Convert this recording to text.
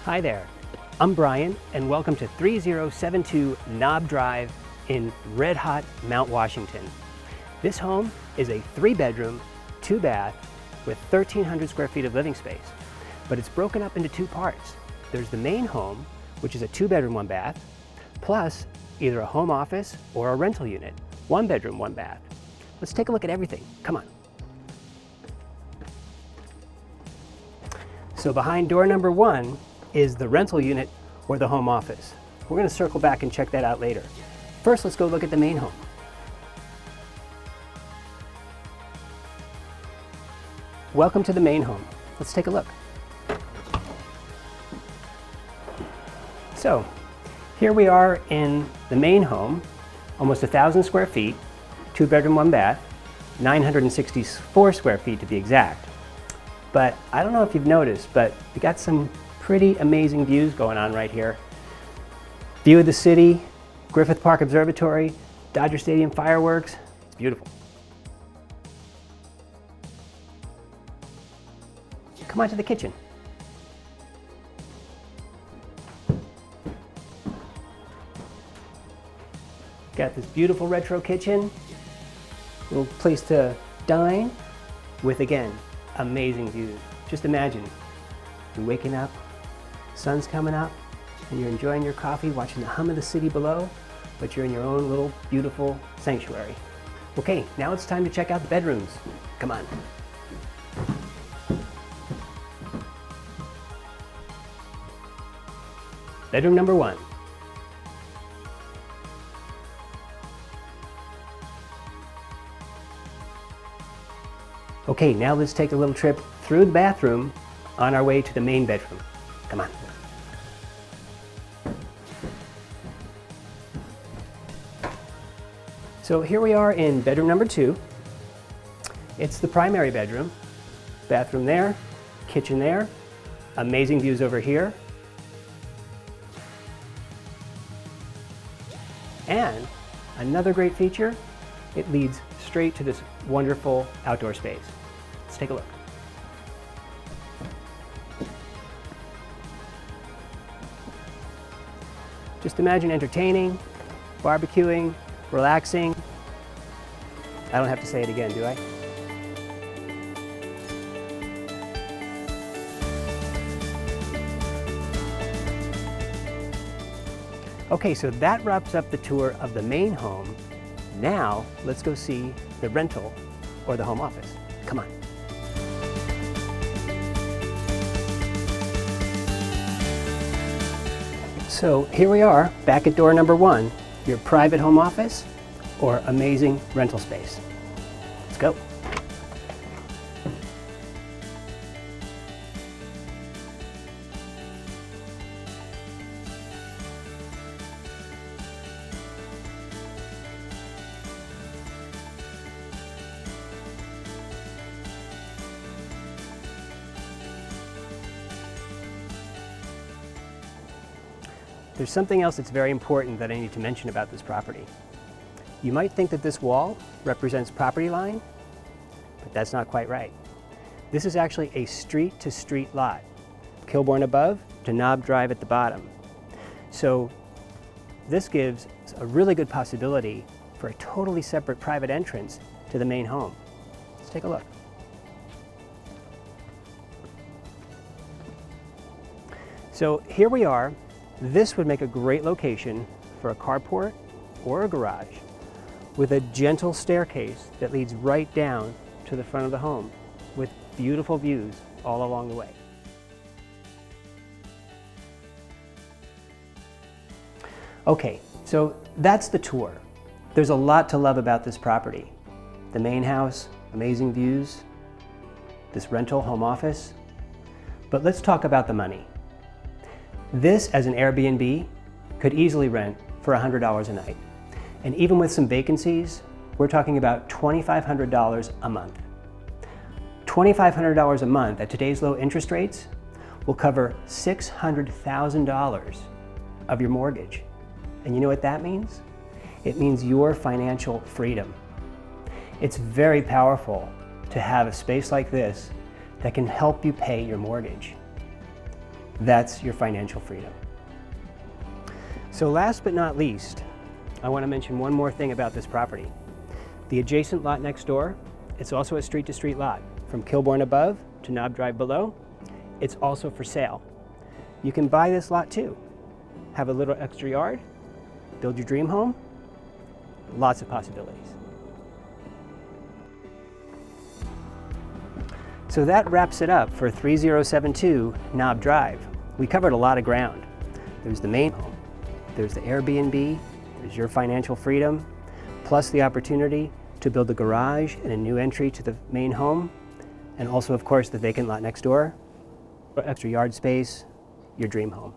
Hi there, I'm Brian and welcome to 3072 Knob Drive in red hot Mount Washington. This home is a 3-bedroom, 2-bath with 1,300 square feet of living space, but it's broken up into 2 parts. There's the main home, which is a 2-bedroom, 1-bath, plus either a home office or a rental unit, 1-bedroom, 1-bath. Let's take a look at everything. Come on. So behind door number 1 is the rental unit or the home office. We're going to circle back and check that out later. First, let's go look at the main home. Welcome to the main home. Let's take a look. So, here we are in the main home, almost 1,000 square feet, 2-bedroom, 1-bath, 964 square feet to be exact. But I don't know if you've noticed, but we got some pretty amazing views going on right here. View of the city, Griffith Park Observatory, Dodger Stadium fireworks. It's beautiful. Come on to the kitchen. Got this beautiful retro kitchen, little place to dine with, again, amazing views. Just imagine, you're waking up, sun's coming up, and you're enjoying your coffee, watching the hum of the city below, but you're in your own little beautiful sanctuary. Okay, now it's time to check out the bedrooms. Come on. Bedroom number 1. Okay, now let's take a little trip through the bathroom on our way to the main bedroom. Come on. So here we are in bedroom number 2. It's the primary bedroom. Bathroom there, kitchen there, amazing views over here. And another great feature, it leads straight to this wonderful outdoor space. Let's take a look. Just imagine entertaining, barbecuing, relaxing. I don't have to say it again, do I? Okay, so that wraps up the tour of the main home. Now, let's go see the rental or the home office. Come on. So here we are, back at door number 1, your private home office or amazing rental space. Let's go. There's something else that's very important that I need to mention about this property. You might think that this wall represents property line, but that's not quite right. This is actually a street-to-street lot. Kilbourne above to Knob Drive at the bottom. So this gives a really good possibility for a totally separate private entrance to the main home. Let's take a look. So here we are. This would make a great location for a carport or a garage with a gentle staircase that leads right down to the front of the home with beautiful views all along the way. Okay, so that's the tour. There's a lot to love about this property. The main house, amazing views, this rental home office. But let's talk about the money. This, as an Airbnb, could easily rent for $100 a night. And even with some vacancies, we're talking about $2,500 a month. $2,500 a month at today's low interest rates will cover $600,000 of your mortgage. And you know what that means? It means your financial freedom. It's very powerful to have a space like this that can help you pay your mortgage. That's your financial freedom. So last but not least, I want to mention one more thing about this property. The adjacent lot next door, it's also a street-to-street lot. From Kilbourne above to Knob Drive below, it's also for sale. You can buy this lot too. Have a little extra yard, build your dream home, lots of possibilities. So that wraps it up for 3072 Knob Drive. We covered a lot of ground. There's the main home, there's the Airbnb, there's your financial freedom, plus the opportunity to build a garage and a new entry to the main home, and also, of course, the vacant lot next door, extra yard space, your dream home.